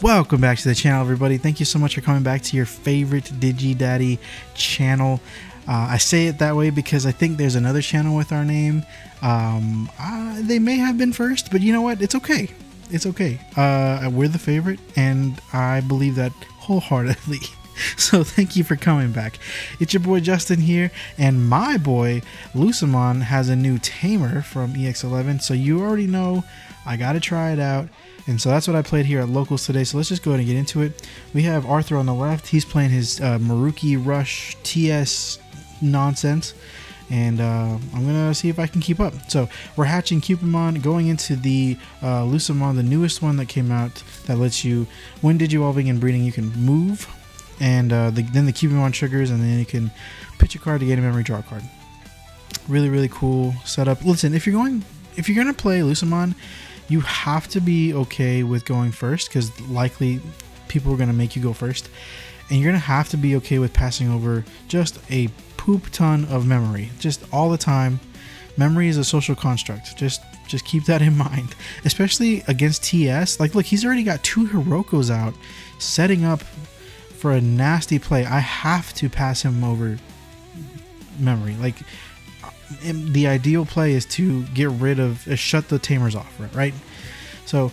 Welcome back to the channel, everybody. Thank you so much for coming back to your favorite Digi Daddy channel. I say it that way because I think there's another channel with our name. They may have been first, but you know what? It's okay. It's okay. We're the favorite, and I believe that wholeheartedly. So thank you for coming back. It's your boy Justin here, and my boy Lucemon has a new tamer from EX11, so you already know I gotta try it out. And so that's what I played here at Locals today. So let's just go ahead and get into it. We have Arthur on the left. He's playing his Merukimon Rush TS nonsense. And I'm going to see if I can keep up. So we're hatching Cupimon, going into the Lucemon, the newest one that came out that lets you, when Digivolving and breeding, you can move. And then the Cupimon triggers, and then you can pitch a card to get a memory draw card. Really, really cool setup. Listen, if you're going to play Lucemon, you have to be okay with going first, because likely people are going to make you go first, and you're going to have to be okay with passing over just a poop ton of memory, just all the time. Memory is a social construct. Just keep that in mind, especially against TS. Like, look, he's already got 2 Hirokos out, setting up for a nasty play. I have to pass him over memory. Like, the ideal play is to get rid of, shut the tamers off, right? So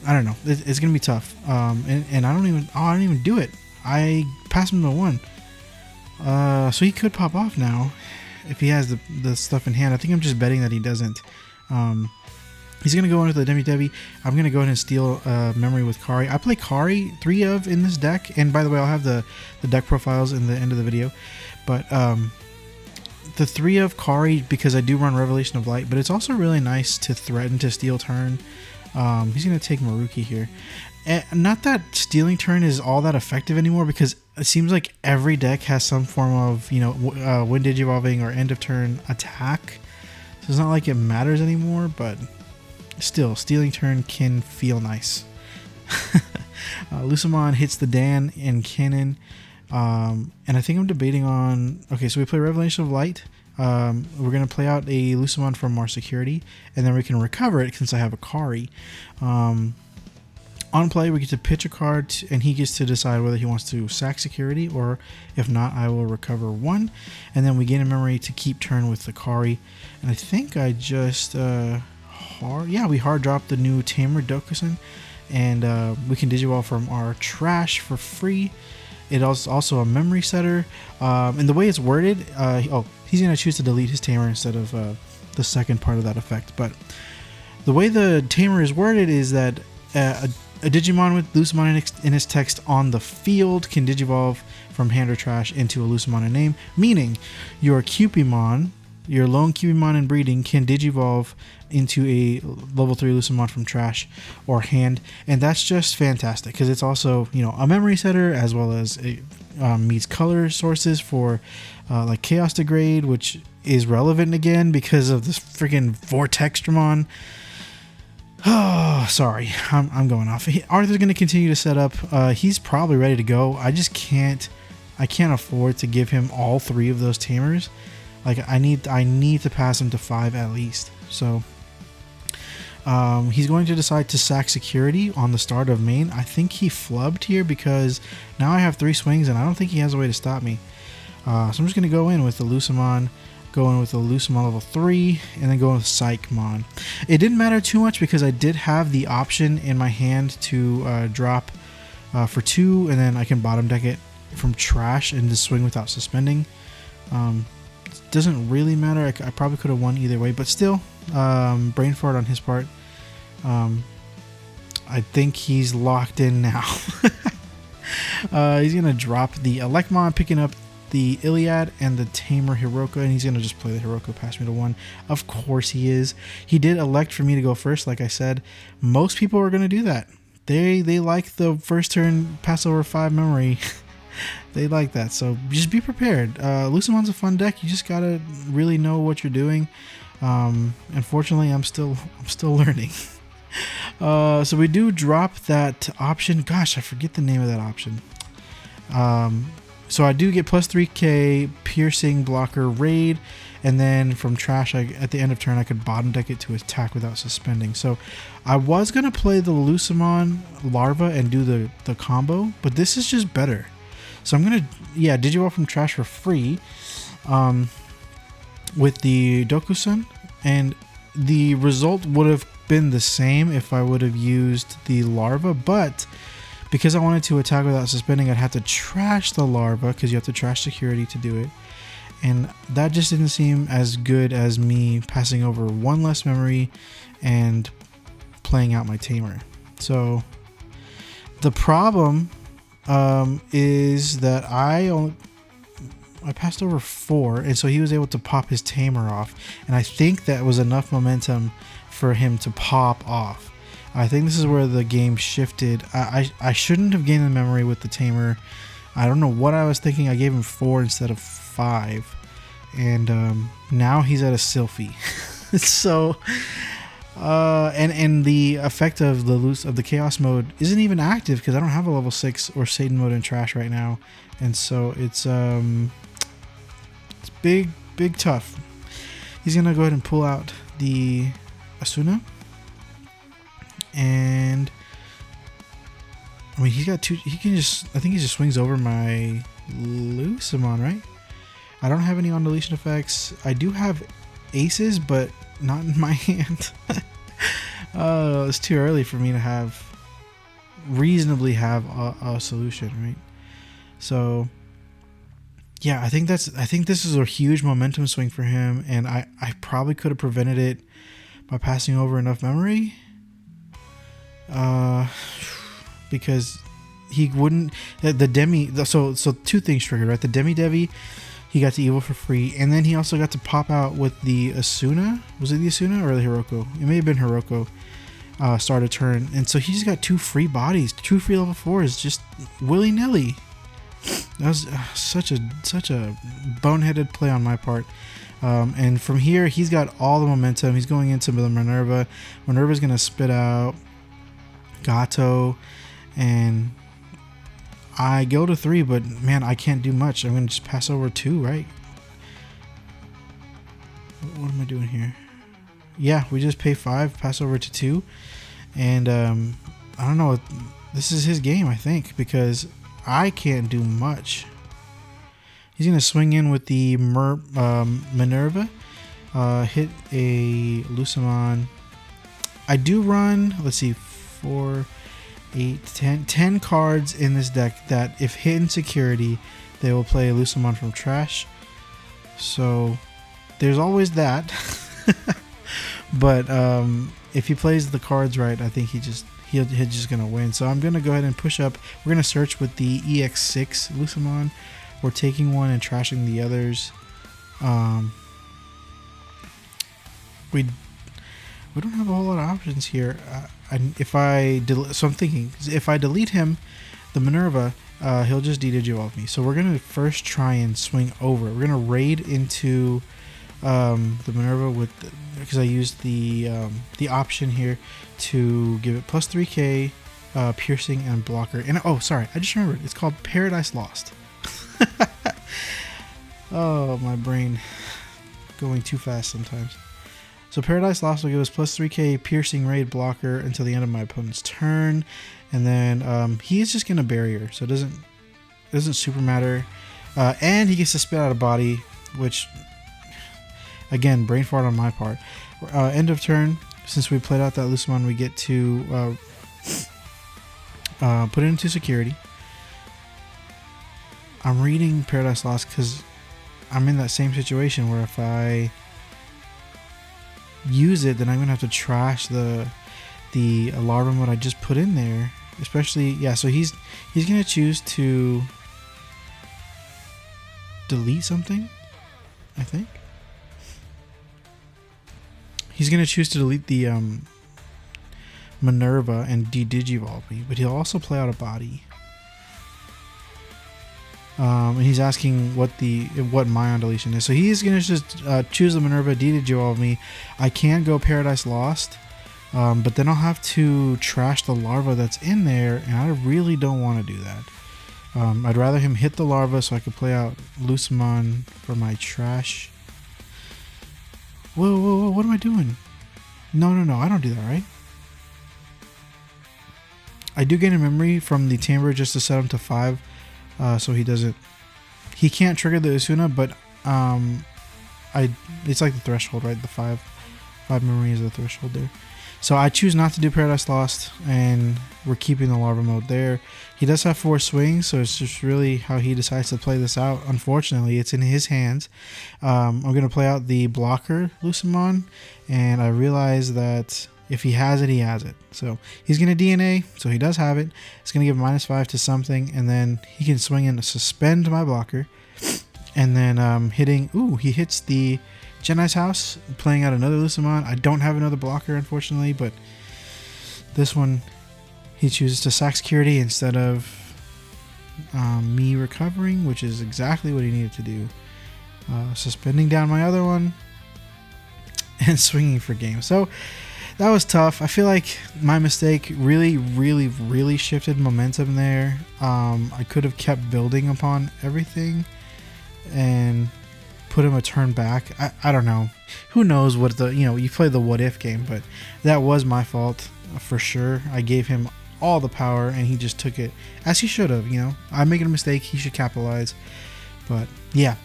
I don't know. It's gonna be tough. And I don't even do it. I pass him to 1. So he could pop off now if he has the stuff in hand. I think I'm just betting that he doesn't. He's gonna go into the Debbie. I'm gonna go ahead and steal memory with Kari. I play Kari 3 of in this deck, and by the way, I'll have the deck profiles in the end of the video. But the 3 of Kari, because I do run Revelation of Light, but it's also really nice to threaten to steal turn. He's going to take Maruki here. And not that stealing turn is all that effective anymore, because it seems like every deck has some form of, when Digivolving or end of turn attack. So it's not like it matters anymore, but still, stealing turn can feel nice. Lucemon hits the Dan and Cannon. And I think I'm debating on... Okay, so we play Revelation of Light. We're going to play out a Lucemon from our security, and then we can recover it since I have a Kari. On play, we get to pitch a card, and he gets to decide whether he wants to sack security, or if not, I will recover 1. And then we gain a memory to keep turn with the Kari. And I think I just... we hard dropped the new Tamer Dokuson, and we can Digivolve from our trash for free. It is also a memory setter, and the way it's worded, he's going to choose to delete his tamer instead of the second part of that effect. But the way the tamer is worded is that a Digimon with Lucemon in its text on the field can Digivolve from hand or trash into a Lucemon in name, meaning your Cupimon, your lone Cupimon in breeding, can Digivolve into a level 3 Lucemon from trash or hand, and that's just fantastic because it's also, a memory setter, as well as it meets color sources for like Chaos Degrade, which is relevant again because of this freaking Vortextramon. Oh, sorry, I'm going off. Arthur's going to continue to set up. He's probably ready to go. I can't afford to give him all 3 of those tamers. Like, I need to pass him to 5 at least. So he's going to decide to sack security on the start of main. I think he flubbed here because now I have 3 swings, and I don't think he has a way to stop me. So I'm just going to go in with the Lucemon, level 3, and then go in with Psychmon. It didn't matter too much because I did have the option in my hand to drop for 2, and then I can bottom deck it from trash and just swing without suspending. Doesn't really matter. I probably could have won either way, but still, brain fart on his part. I think he's locked in now. He's gonna drop the Elecmon, picking up the Iliad and the Tamer Hiroko, and he's gonna just play the Hiroko, pass me to 1. Of course he is. He did elect for me to go first, like I said. Most people are gonna do that. They like the first turn pass over 5 memory. They like that, so just be prepared. Lucemon's a fun deck. You just gotta really know what you're doing. Unfortunately, I'm still learning. So we do drop that option. Gosh, I forget the name of that option. So I do get plus 3k piercing, blocker, raid, and then from trash, at the end of turn, I could bottom deck it to attack without suspending. So I was going to play the Lucemon Larva and do the combo, but this is just better. So I'm going to, yeah, Digivolve from trash for free with the Dokuson, and the result would have been the same if I would have used the Larva, but because I wanted to attack without suspending, I'd have to trash the Larva, because you have to trash security to do it. And that just didn't seem as good as me passing over one less memory and playing out my tamer. So the problem is that I passed over 4, and so he was able to pop his tamer off. And I think that was enough momentum for him to pop off. I think this is where the game shifted. I shouldn't have gained the memory with the tamer. I don't know what I was thinking. I gave him 4 instead of 5, and now he's at a Sylphie. So and the effect of the chaos mode isn't even active because I don't have a level 6 or Satan mode in trash right now, and so it's big tough. He's gonna go ahead and pull out the Asuna. And I mean, he's got 2. He can just, I think he just swings over my Lucemon, right? I don't have any on deletion effects. I do have aces, but not in my hand. It's too early for me to reasonably have a solution, right? So yeah, I think this is a huge momentum swing for him, and I probably could have prevented it by passing over enough memory. Because he wouldn't, the demi, so 2 things triggered, right? The demi devi, he got the evil for free, and then he also got to pop out with the Asuna. Was it the Asuna or the Hiroko? It may have been Hiroko. Start a turn, and so he just got 2 free bodies, 2 free level 4s, just willy nilly. That was such a boneheaded play on my part. And from here, he's got all the momentum. He's going into the Minerva. Minerva's gonna spit out Gato, and I go to 3, but man, I can't do much. I'm gonna just pass over 2, right? What am I doing here? Yeah, we just pay 5, pass over to 2, and I don't know. This is his game, I think, because I can't do much. He's gonna swing in with the Minerva, hit a Lucemon. I do run, let's see, 4, 8, 10 cards in this deck that if hit in security, they will play a Lucemon from trash. So there's always that. But if he plays the cards right, I think he's just gonna win. So I'm gonna go ahead and push up. We're gonna search with the EX6 Lucemon. We're taking one and trashing the others. We don't have a whole lot of options here. So I'm thinking, if I delete him, the Minerva, he'll just de-digivolve me. So we're gonna first try and swing over. We're gonna raid into the Minerva because I used the option here to give it plus 3k piercing and blocker. And oh, sorry, I just remembered. It's called Paradise Lost. Oh, my brain going too fast sometimes. So Paradise Lost will give us plus 3k piercing, raid, blocker until the end of my opponent's turn, and then he is just gonna barrier, so it doesn't super matter. And he gets to spit out a body, which again, brain fart on my part. End of turn, since we played out that Lucemon, we get to put it into security. I'm reading Paradise Lost because I'm in that same situation where if I use it, then I'm gonna have to trash the larva mode I just put in there. Especially, yeah. So he's gonna choose to delete something. I think he's gonna choose to delete the Minerva and de-digivolve me, but he'll also play out a body. And he's asking what my on deletion is. So he's gonna just choose the Minerva, de-digivolve me. I can go Paradise Lost, but then I'll have to trash the larva that's in there, and I really don't want to do that. I'd rather him hit the larva so I could play out Lucemon for my trash. Whoa, whoa, whoa, what am I doing? No, no, no, I don't do that, right? I do gain a memory from the Timbre just to set him to 5, so he doesn't... He can't trigger the Usuna, but it's like the threshold, right? The 5 memory is the threshold there. So I choose not to do Paradise Lost, and we're keeping the larva mode there. He does have 4 swings, so it's just really how he decides to play this out. Unfortunately, it's in his hands. I'm going to play out the blocker Lucemon, and I realize that if he has it, he has it. So he's going to DNA, so he does have it. It's going to give -5 to something, and then he can swing in to suspend my blocker. And then hitting... Ooh, he hits the Jedi's house, playing out another Lucemon. I don't have another blocker, unfortunately, but this one he chooses to sack security instead of me recovering, which is exactly what he needed to do. Suspending down my other one and swinging for game. So that was tough. I feel like my mistake really shifted momentum there. I could have kept building upon everything and put him a turn back. I don't know. Who knows what the, you play the what if game, but that was my fault for sure. I gave him all the power and he just took it as he should have. I'm making a mistake. He should capitalize. But yeah.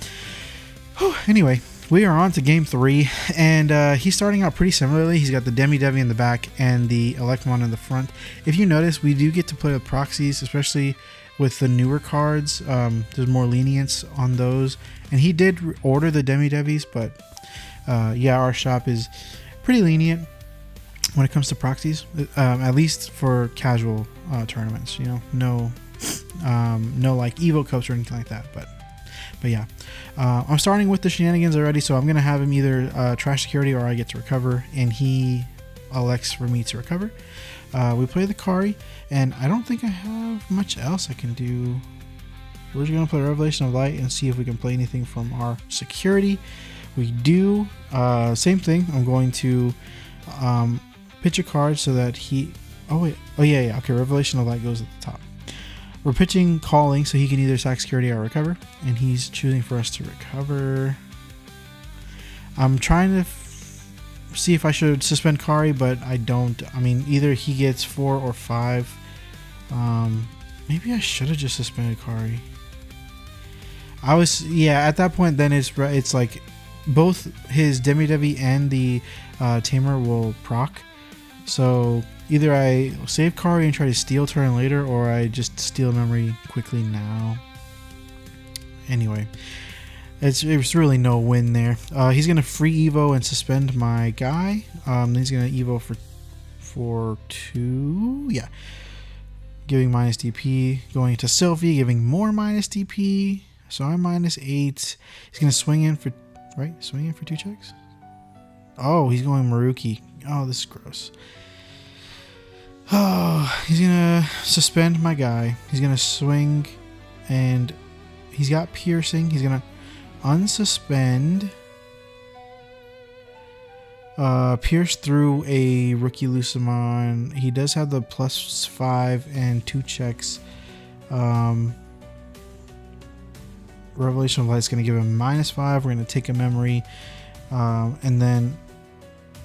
Whew. Anyway, we are on to game 3, and he's starting out pretty similarly. He's got the Demi-Devi in the back and the Electmon in the front. If you notice, we do get to play with proxies, especially with the newer cards. There's more lenience on those, and he did order the Demi-Devis, but yeah, our shop is pretty lenient when it comes to proxies, at least for casual tournaments. No like Evo Cups or anything like that, but yeah, I'm starting with the shenanigans already, so I'm gonna have him either trash security or I get to recover, and he elects for me to recover. We play the Kari, and I don't think I have much else I can do. We're just gonna play Revelation of Light and see if we can play anything from our security. We do. Same thing. I'm going to pitch a card so that he... Oh wait. Oh yeah. Okay. Revelation of Light goes at the top. We're pitching Calling so he can either sack security or recover, and he's choosing for us to recover. I'm trying to see if I should suspend Kari, but I don't. I mean, either he gets 4 or 5. Maybe I should have just suspended Kari. At that point, then it's like both his Demi-Devi and the Tamer will proc. So either I save Kari and try to steal turn later, or I just steal memory quickly now. Anyway, it's really no win there. He's gonna free Evo and suspend my guy. Then he's gonna Evo for 2. Yeah, giving -DP. Going to Sylvie, giving more -DP. So I'm -8. He's gonna swing in for 2 checks. Oh, he's going Maruki. Oh, this is gross. Oh, he's gonna suspend my guy. He's gonna swing, and he's got piercing. He's gonna unsuspend, pierce through a rookie Lucemon. He does have the +5 and 2 checks. Revelation of Light is going to give him -5. We're going to take a memory, and then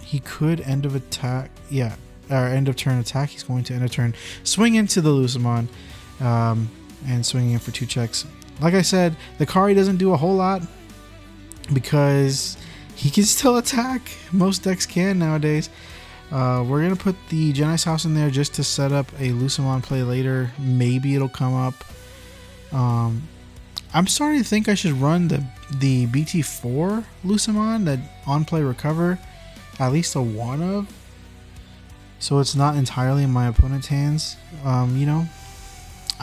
he could end of attack. Yeah, or end of turn attack. He's going to end of turn swing into the Lucemon, and swinging in for 2 checks. Like I said, the Kari doesn't do a whole lot because he can still attack. Most decks can nowadays. We're going to put the Jedi's house in there just to set up a Lucemon play later. Maybe it'll come up. I'm starting to think I should run the BT4 Lucemon, that on play recover, at least a 1 of, so it's not entirely in my opponent's hands. I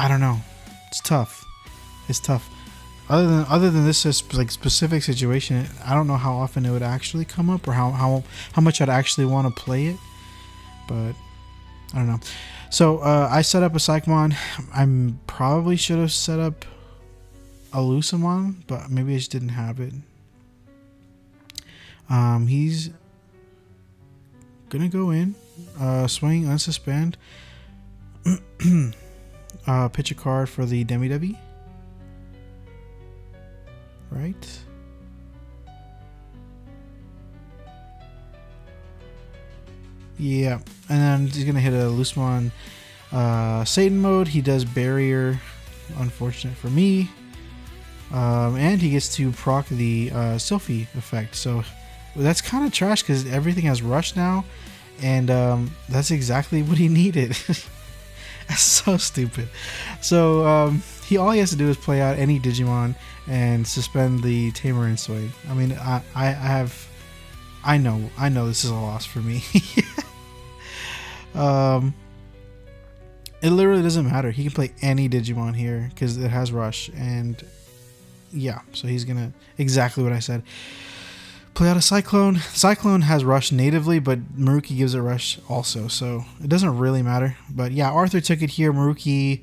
don't know. It's tough. It's tough. Other than this like specific situation, I don't know how often it would actually come up, or how much I'd actually want to play it. But I don't know. So I set up a Psychmon. I probably should have set up a Lucemon, but maybe I just didn't have it. He's gonna go in, swing, unsuspend. pitch a card for the Demi-Debi. Right. Yeah, and then he's gonna hit a Lucemon Satan mode. He does barrier, unfortunate for me. And he gets to proc the Sylphie effect. So that's kind of trash because everything has rush now, and that's exactly what he needed. That's so stupid. So all he has to do is play out any Digimon and suspend the Tamer and Sway. I mean, I know this is a loss for me. It literally doesn't matter. He can play any Digimon here because it has rush, and yeah, so he's gonna exactly what I said. Play out a Cyclone. Cyclone has rush natively, but Maruki gives it rush also, so it doesn't really matter. But yeah, Arthur took it here. Maruki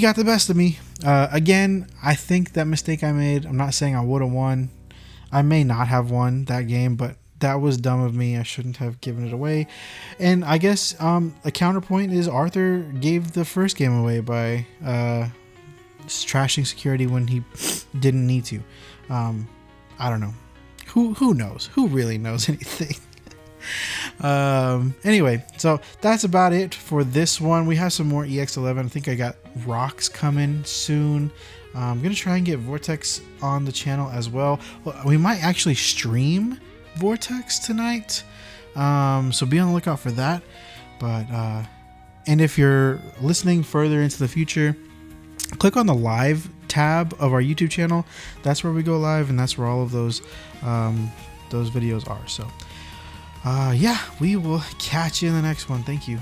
got the best of me. Again, I think that mistake I made. I'm not saying I would have won. I may not have won that game, but that was dumb of me. I shouldn't have given it away. And I guess a counterpoint is Arthur gave the first game away by trashing security when he didn't need to. I don't know. Who knows? Who really knows anything? Anyway, so that's about it for this one. We have some more EX11. I think I got rocks coming soon. I'm gonna try and get Vortex on the channel as well. We might actually stream Vortex tonight, so be on the lookout for that. But and if you're listening further into the future, click on the live tab of our YouTube channel. That's where we go live, and that's where all of those videos are. So yeah, we will catch you in the next one. Thank you.